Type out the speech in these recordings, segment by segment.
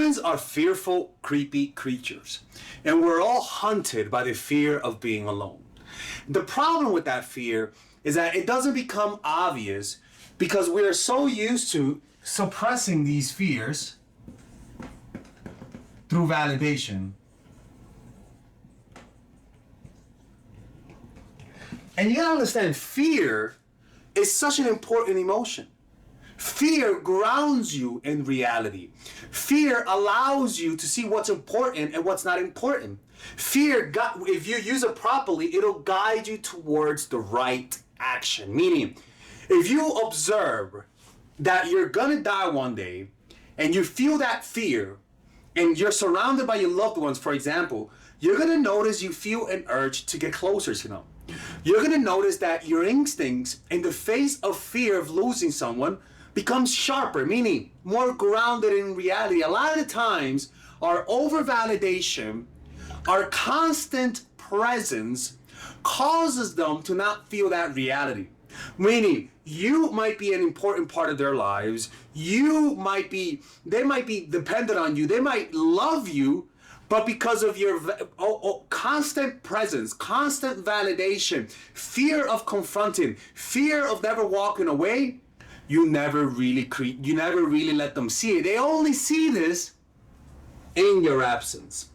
Humans are fearful, creepy creatures, and we're all hunted by the fear of being alone. The problem with that fear is that it doesn't become obvious because we are so used to suppressing these fears through validation. And you gotta understand, fear is such an important emotion. Fear grounds you in reality. Fear allows you to see what's important and what's not important. Fear, if you use it properly, it'll guide you towards the right action. Meaning, if you observe that you're gonna die one day and you feel that fear and you're surrounded by your loved ones, for example, you're gonna notice you feel an urge to get closer to them. You're gonna notice that your instincts in the face of fear of losing someone becomes sharper, meaning more grounded in reality. A lot of the times, our over-validation, our constant presence causes them to not feel that reality. Meaning, you might be an important part of their lives. They might be dependent on you. They might love you, but because of your constant presence, constant validation, fear of confronting, fear of never walking away, you never really let them see it. They only see this in your absence.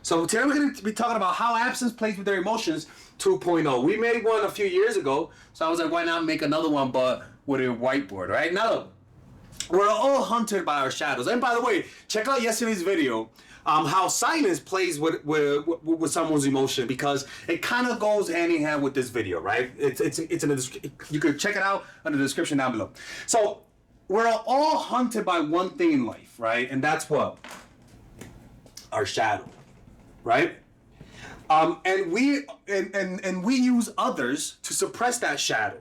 So today we're going to be talking about how absence plays with their emotions 2.0. We made one a few years ago, so I was like, why not make another one, but with a whiteboard, right? Now, we're all hunted by our shadows. And by the way, check out yesterday's video, how silence plays with someone's emotion, because it kind of goes hand in hand with this video, right? It's in the, you could check it out in the description down below. So we're all hunted by one thing in life, right? And that's what? Our shadow, right? And we use others to suppress that shadow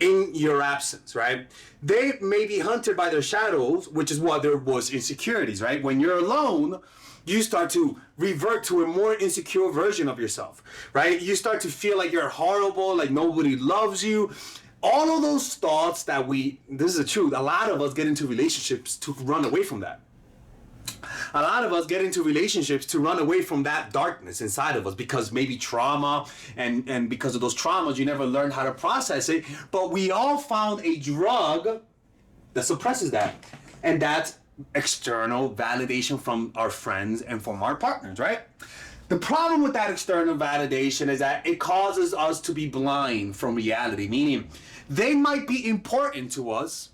in your absence, right? They may be hunted by their shadows, which is what there was insecurities, right? When you're alone, you start to revert to a more insecure version of yourself, right? You start to feel like you're horrible, like nobody loves you. All of those thoughts that this is the truth, a lot of us get into relationships to run away from that. A lot of us get into relationships to run away from that darkness inside of us because maybe trauma and because of those traumas, you never learned how to process it. But we all found a drug that suppresses that. And that's external validation from our friends and from our partners, right? The problem with that external validation is that it causes us to be blind from reality, meaning they might be important to us,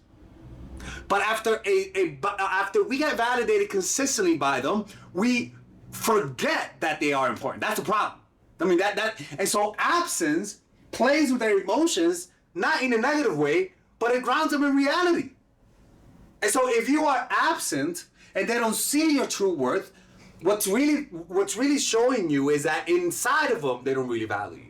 but after we get validated consistently by them, we forget that they are important. That's the problem. I mean, and so absence plays with their emotions, not in a negative way, but it grounds them in reality. And so if you are absent and they don't see your true worth, what's really showing you is that inside of them, they don't really value you.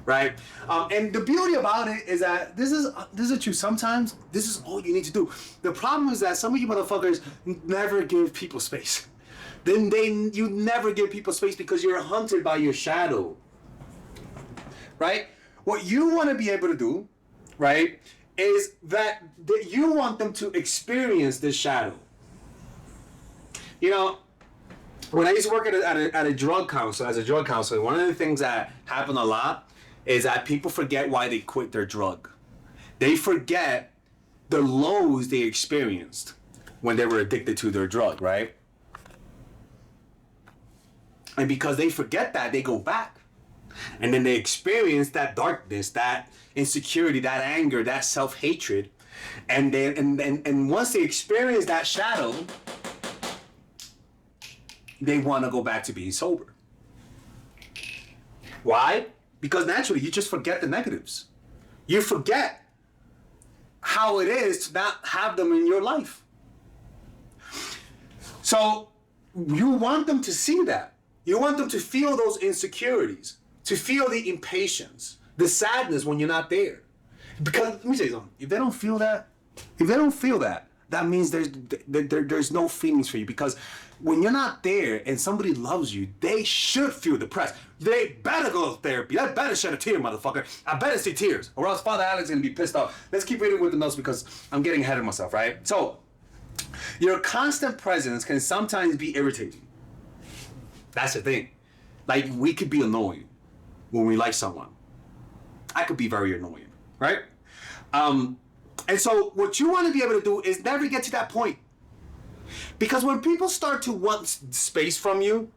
Right? And the beauty about it is that this is true. Sometimes this is all you need to do. The problem is that some of you motherfuckers never give people space. You never give people space because you're hunted by your shadow. Right? What you want to be able to do, right, is that you want them to experience this shadow. You know, when I used to work at a drug counselor, as a drug counselor, one of the things that happened a lot is that people forget why they quit their drug. They forget the lows they experienced when they were addicted to their drug, right? And because they forget that, they go back. And then they experience that darkness, that insecurity, that anger, that self-hatred. And once they experience that shadow, they want to go back to being sober. Why? Because naturally, you just forget the negatives. You forget how it is to not have them in your life. So you want them to see that. You want them to feel those insecurities, to feel the impatience, the sadness when you're not there. Because let me tell you something. If they don't feel that, that means there's no feelings for you. Because when you're not there and somebody loves you, they should feel depressed. They better go to therapy. I better shed a tear, motherfucker. I better see tears, or else Father Alex is gonna be pissed off. Let's keep reading with the notes because I'm getting ahead of myself, right? So, Your constant presence can sometimes be irritating. That's the thing. Like, we could be annoying when we like someone. I could be very annoying, right? And so what you want to be able to do is never get to that point. Because when people start to want space from you,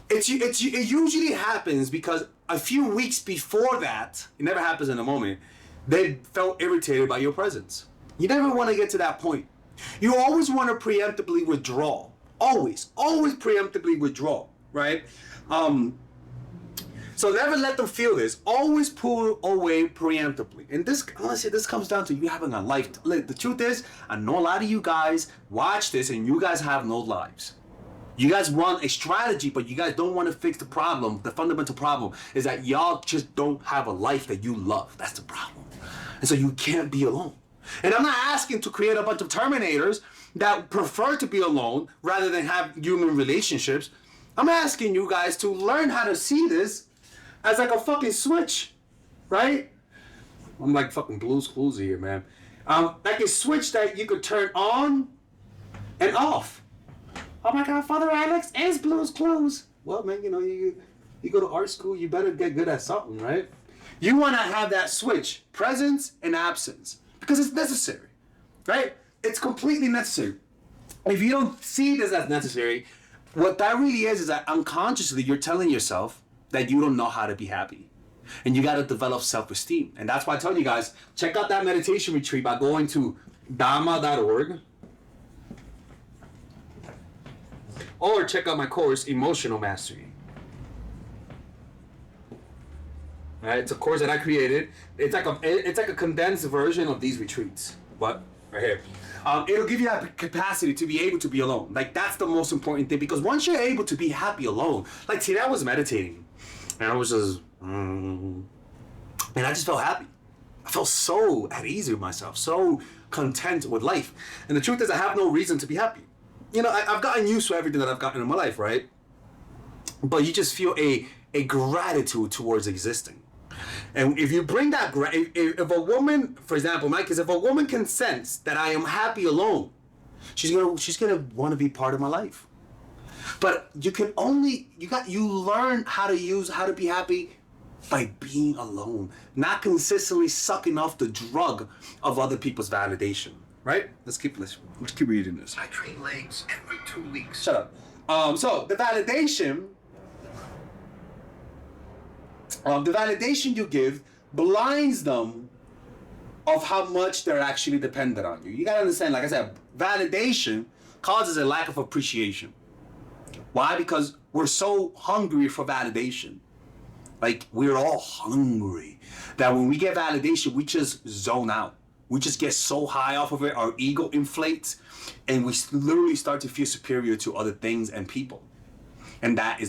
it usually happens because a few weeks before that, it never happens in a moment, they felt irritated by your presence. You never want to get to that point. You always want to preemptively withdraw. Always preemptively withdraw, right? So never let them feel this. Always pull away preemptively. And this, honestly, this comes down to you having a life. The truth is, I know a lot of you guys watch this and you guys have no lives. You guys want a strategy, but you guys don't want to fix the problem. The fundamental problem is that y'all just don't have a life that you love. That's the problem. And so you can't be alone. And I'm not asking to create a bunch of Terminators that prefer to be alone rather than have human relationships. I'm asking you guys to learn how to see this as like a fucking switch, right? I'm like fucking Blue's Clues here, man. Like a switch that you could turn on and off. Oh my God, Father Alex is Blue's Clues. Well, man, you know, you go to art school, you better get good at something, right? You want to have that switch, presence and absence, because it's necessary, right? It's completely necessary. If you don't see this as necessary, what that really is that unconsciously you're telling yourself that you don't know how to be happy. And you got to develop self-esteem. And that's why I tell you guys, check out that meditation retreat by going to dharma.org. Or check out my course, Emotional Mastery. Right, it's a course that I created. It's like a condensed version of these retreats. What? Right here. It'll give you that capacity to be able to be alone. Like, that's the most important thing. Because once you're able to be happy alone, like today I was meditating. And I was just, and I just felt happy. I felt so at ease with myself, so content with life. And the truth is, I have no reason to be happy. You know, I've gotten used to everything that I've gotten in my life, right? But you just feel a gratitude towards existing. And if you bring that, if a woman, for example, Mike, because if a woman can sense that I am happy alone, she's gonna want to be part of my life. But you can only, you learn how to be happy by being alone, not consistently sucking off the drug of other people's validation, right? Let's keep reading this. I train legs every 2 weeks. Shut up. So the validation you give blinds them of how much they're actually dependent on you. You gotta understand, like I said, validation causes a lack of appreciation. Why? Because we're so hungry for validation. Like, we're all hungry that when we get validation, we just zone out. We just get so high off of it, our ego inflates, and we literally start to feel superior to other things and people. And that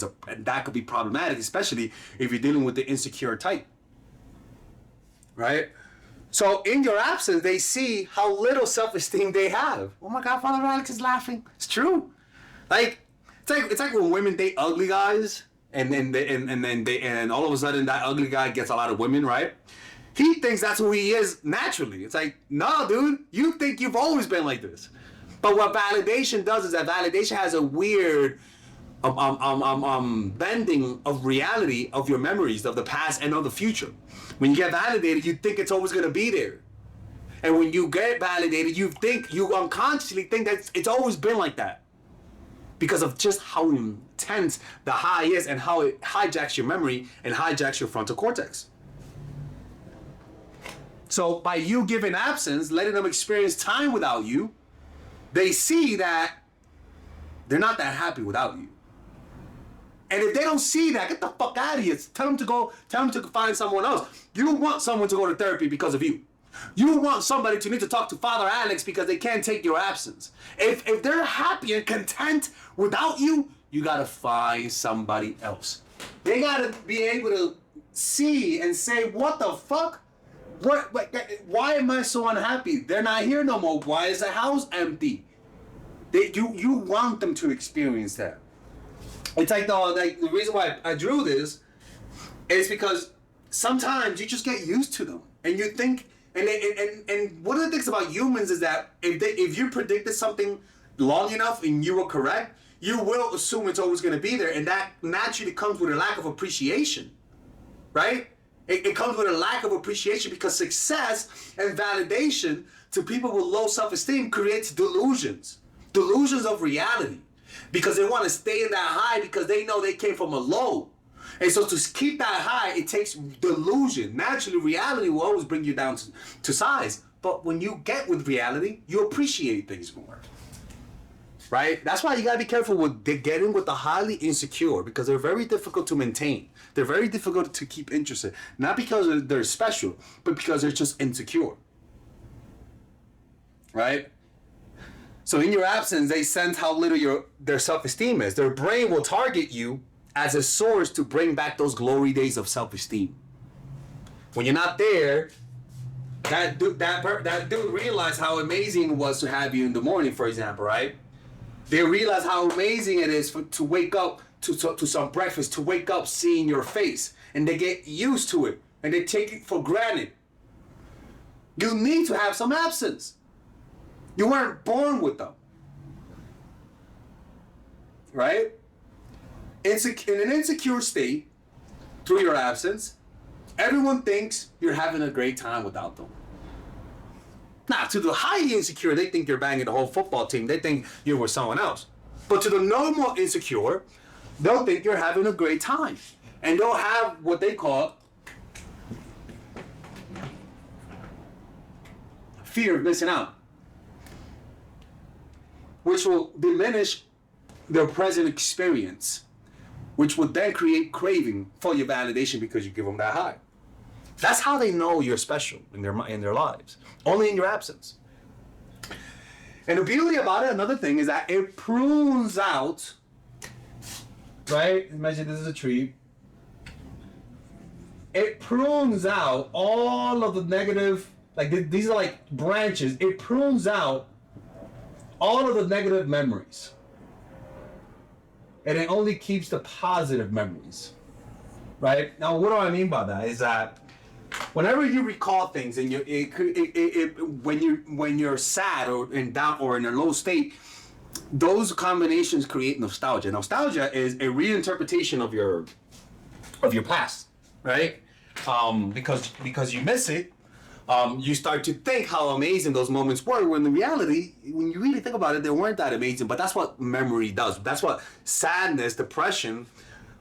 could be problematic, especially if you're dealing with the insecure type. Right? So in your absence, they see how little self-esteem they have. Oh my God, Father Alex is laughing. It's true. It's like when women date ugly guys, and then all of a sudden that ugly guy gets a lot of women, right? He thinks that's who he is naturally. It's like, no, dude, you think you've always been like this. But what validation does is that validation has a weird bending of reality of your memories of the past and of the future. When you get validated, you think it's always gonna be there. And when you get validated, you unconsciously think that it's always been like that. Because of just how intense the high is and how it hijacks your memory and hijacks your frontal cortex. So by you giving absence, letting them experience time without you, they see that they're not that happy without you. And if they don't see that, get the fuck out of here. Tell them to find someone else. You want someone to go to therapy because of you. You want somebody to need to talk to Father Alex because they can't take your absence. If they're happy and content without you, you gotta find somebody else. They gotta be able to see and say, what the fuck? Why am I so unhappy? They're not here no more. Why is the house empty? You want them to experience that. It's like the reason why I drew this is because sometimes you just get used to them and you think And one of the things about humans is that if you predicted something long enough and you were correct, you will assume it's always going to be there, and that naturally comes with a lack of appreciation, right? It comes with a lack of appreciation because success and validation to people with low self-esteem creates delusions of reality, because they want to stay in that high because they know they came from a low. And so to keep that high, it takes delusion. Naturally, reality will always bring you down to size. But when you get with reality, you appreciate things more. Right? That's why you gotta be careful with getting with the highly insecure, because they're very difficult to maintain. They're very difficult to keep interested. Not because they're special, but because they're just insecure. Right? So in your absence, they sense how little their self-esteem is. Their brain will target you as a source to bring back those glory days of self-esteem. When you're not there, that dude realized how amazing it was to have you in the morning, for example, right? They realize how amazing it is to wake up to some breakfast, to wake up seeing your face, and they get used to it, and they take it for granted. You need to have some absence. You weren't born with them, right? In an insecure state, through your absence, everyone thinks you're having a great time without them. Now, to the highly insecure, they think you're banging the whole football team. They think you're with someone else. But to the normal insecure, they'll think you're having a great time. And they'll have what they call fear of missing out, which will diminish their present experience, which would then create craving for your validation because you give them that high. That's how they know you're special in their lives, only in your absence. And the beauty about it, another thing, is that it prunes out, right? Imagine this is a tree. It prunes out all of the negative, like these are like branches. It prunes out all of the negative memories. And it only keeps the positive memories, right? Now, what do I mean by that? Is that whenever you recall things and when you're sad or in down or in a low state, those combinations create nostalgia. Nostalgia is a reinterpretation of your past, right? Because you miss it. You start to think how amazing those moments were, when in reality, when you really think about it, they weren't that amazing. But that's what memory does. That's what sadness, depression,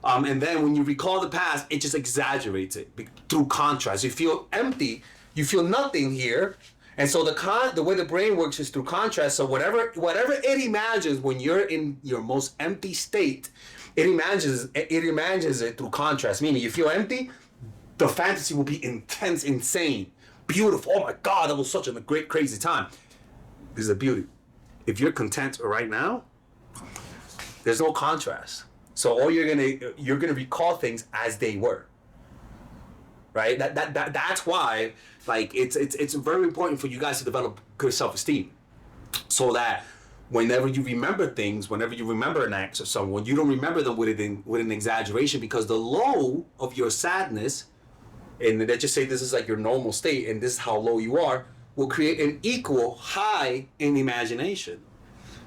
and then when you recall the past, it just exaggerates it through contrast. You feel empty, you feel nothing here, and so the way the brain works is through contrast. So whatever it imagines when you're in your most empty state, it imagines it through contrast. Meaning, you feel empty, the fantasy will be intense, insane. Beautiful. Oh my God, that was such a great, crazy time. This is the beauty. If you're content right now, there's no contrast. So all you're gonna recall things as they were. Right? That's why, like, it's very important for you guys to develop good self-esteem, so that whenever you remember things, whenever you remember an act or someone, you don't remember them with an exaggeration, because the low of your sadness, and let's just say this is like your normal state and this is how low you are, will create an equal high in imagination,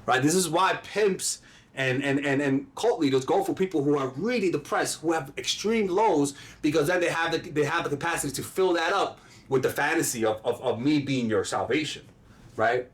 right? This is why pimps and cult leaders go for people who are really depressed, who have extreme lows, because then they have the capacity to fill that up with the fantasy of me being your salvation, right?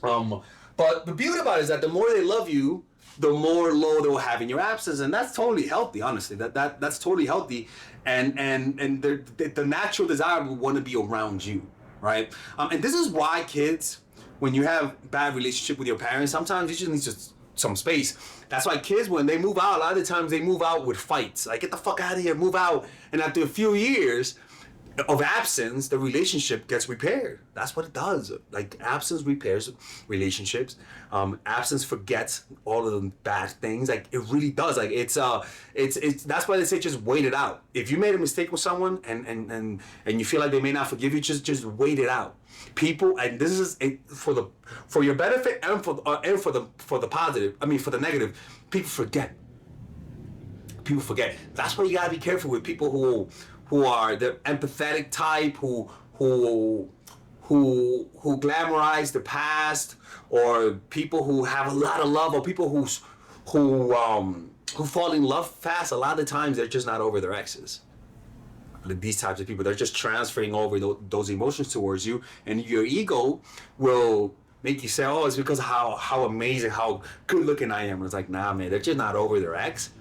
But the beauty about it is that the more they love you, the more low they'll have in your absence, and that's totally healthy. Honestly, that's totally healthy, and the natural desire will want to be around you, right? And this is why kids, when you have bad relationship with your parents, sometimes you just need some space. That's why kids, when they move out, a lot of the times they move out with fights. Like, get the fuck out of here, move out. And after a few years of absence, the relationship gets repaired. That's what it does. Like, absence repairs relationships. Absence forgets all of the bad things. Like, it really does. Like, it's that's why they say just wait it out. If you made a mistake with someone and you feel like they may not forgive you, just wait it out. People, and this is for your benefit and for the positive. I mean, for the negative. People forget. People forget. That's why you gotta be careful with people who are the empathetic type, who who who glamorize the past, or people who have a lot of love, or people who fall in love fast. A lot of the times they're just not over their exes. These types of people, they're just transferring over those emotions towards you, and your ego will make you say, oh, it's because of how amazing, how good looking I am. And it's like, nah, man, they're just not over their ex.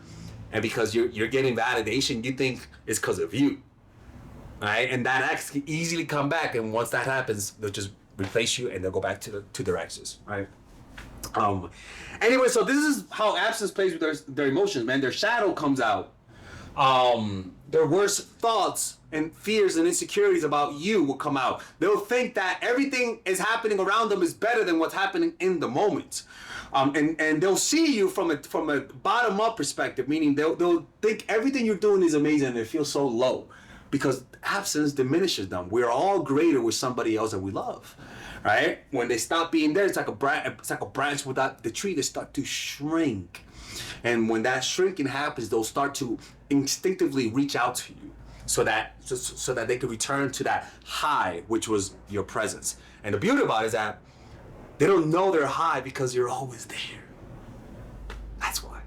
And because you're getting validation, you think it's because of you, right? And that ex can easily come back, and once that happens, they'll just replace you and they'll go back to their exes, right? Anyway, so this is how absence plays with their emotions, man. Their shadow comes out. Their worst thoughts and fears and insecurities about you will come out. They'll think that everything is happening around them is better than what's happening in the moment. And they'll see you from a bottom up perspective, meaning they'll think everything you're doing is amazing, and they feel so low because absence diminishes them. We're all greater with somebody else that we love, right? When they stop being there, it's like a branch without the tree. They start to shrink. And when that shrinking happens, they'll start to instinctively reach out to you so that they can return to that high, which was your presence. And the beauty about it is that they don't know they're high because you're always there. That's why.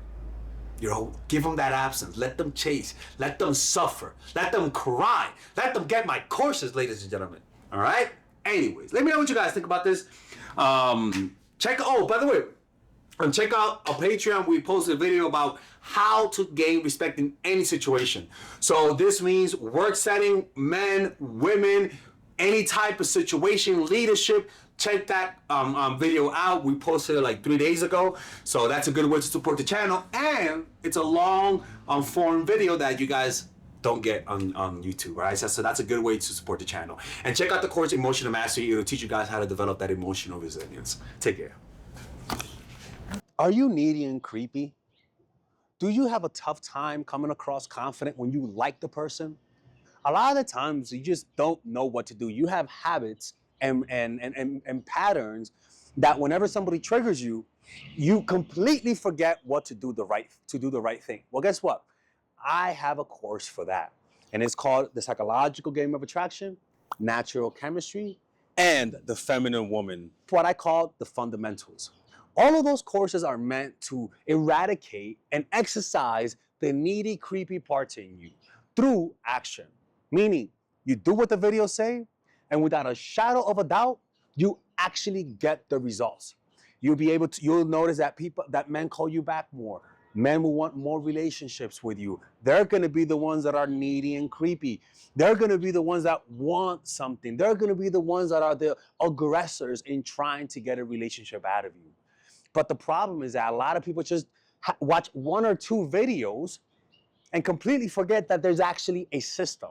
Give them that absence. Let them chase. Let them suffer. Let them cry. Let them get my courses, ladies and gentlemen. All right? Anyways, let me know what you guys think about this. By the way, and check out our Patreon. We posted a video about how to gain respect in any situation. So this means work setting, men, women, any type of situation, leadership. Check that video out. We posted it like 3 days ago. So that's a good way to support the channel. And it's a long form video that you guys don't get on YouTube, right? So that's a good way to support the channel. And check out the course Emotional Mastery. It'll teach you guys how to develop that emotional resilience. Take care. Are you needy and creepy? Do you have a tough time coming across confident when you like the person? A lot of the times you just don't know what to do. You have habits and patterns that whenever somebody triggers you, you completely forget what to do the right thing. Well, guess what? I have a course for that. And it's called The Psychological Game of Attraction, Natural Chemistry, and The Feminine Woman. What I call the fundamentals. All of those courses are meant to eradicate and exercise the needy, creepy parts in you through action. Meaning, you do what the videos say, and without a shadow of a doubt, you actually get the results. You'll notice that men call you back more. Men will want more relationships with you. They're gonna be the ones that are needy and creepy. They're gonna be the ones that want something. They're gonna be the ones that are the aggressors in trying to get a relationship out of you. But the problem is that a lot of people just watch 1 or 2 videos and completely forget that there's actually a system.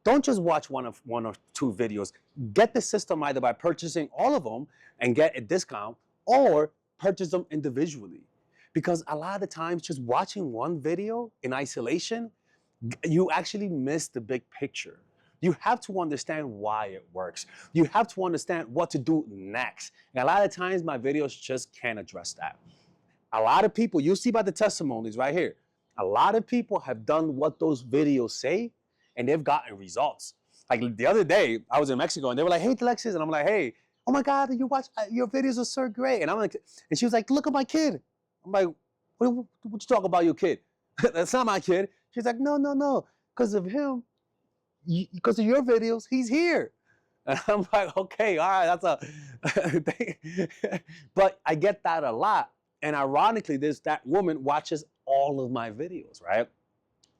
Don't just watch one or two videos. Get the system either by purchasing all of them and get a discount, or purchase them individually. Because a lot of the times just watching one video in isolation, you actually miss the big picture. You have to understand why it works. You have to understand what to do next. And a lot of times my videos just can't address that. A lot of people, you'll see by the testimonies right here, a lot of people have done what those videos say and they've gotten results. Like the other day, I was in Mexico and they were like, hey, Alexis. And I'm like, hey, oh my God, your videos are so great. And I'm like, and she was like, look at my kid. I'm like, what you talk about your kid? That's not my kid. She's like, no, because of him. Because of your videos, he's here. And I'm like, okay, all right, that's a thing. But I get that a lot. And ironically, that woman watches all of my videos, right?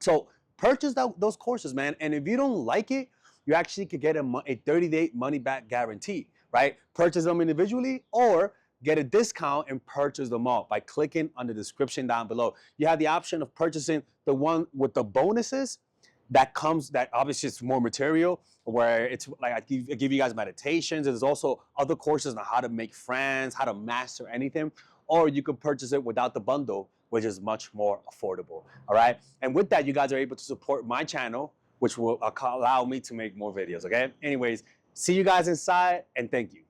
So purchase those courses, man. And if you don't like it, you actually could get a 30-day money-back guarantee, right? Purchase them individually or get a discount and purchase them all by clicking on the description down below. You have the option of purchasing the one with the bonuses that obviously it's more material, where it's like I give you guys meditations. There's also other courses on how to make friends, how to master anything, or you could purchase it without the bundle, which is much more affordable, all right? And with that, you guys are able to support my channel, which will allow me to make more videos, okay? Anyways, see you guys inside, and thank you.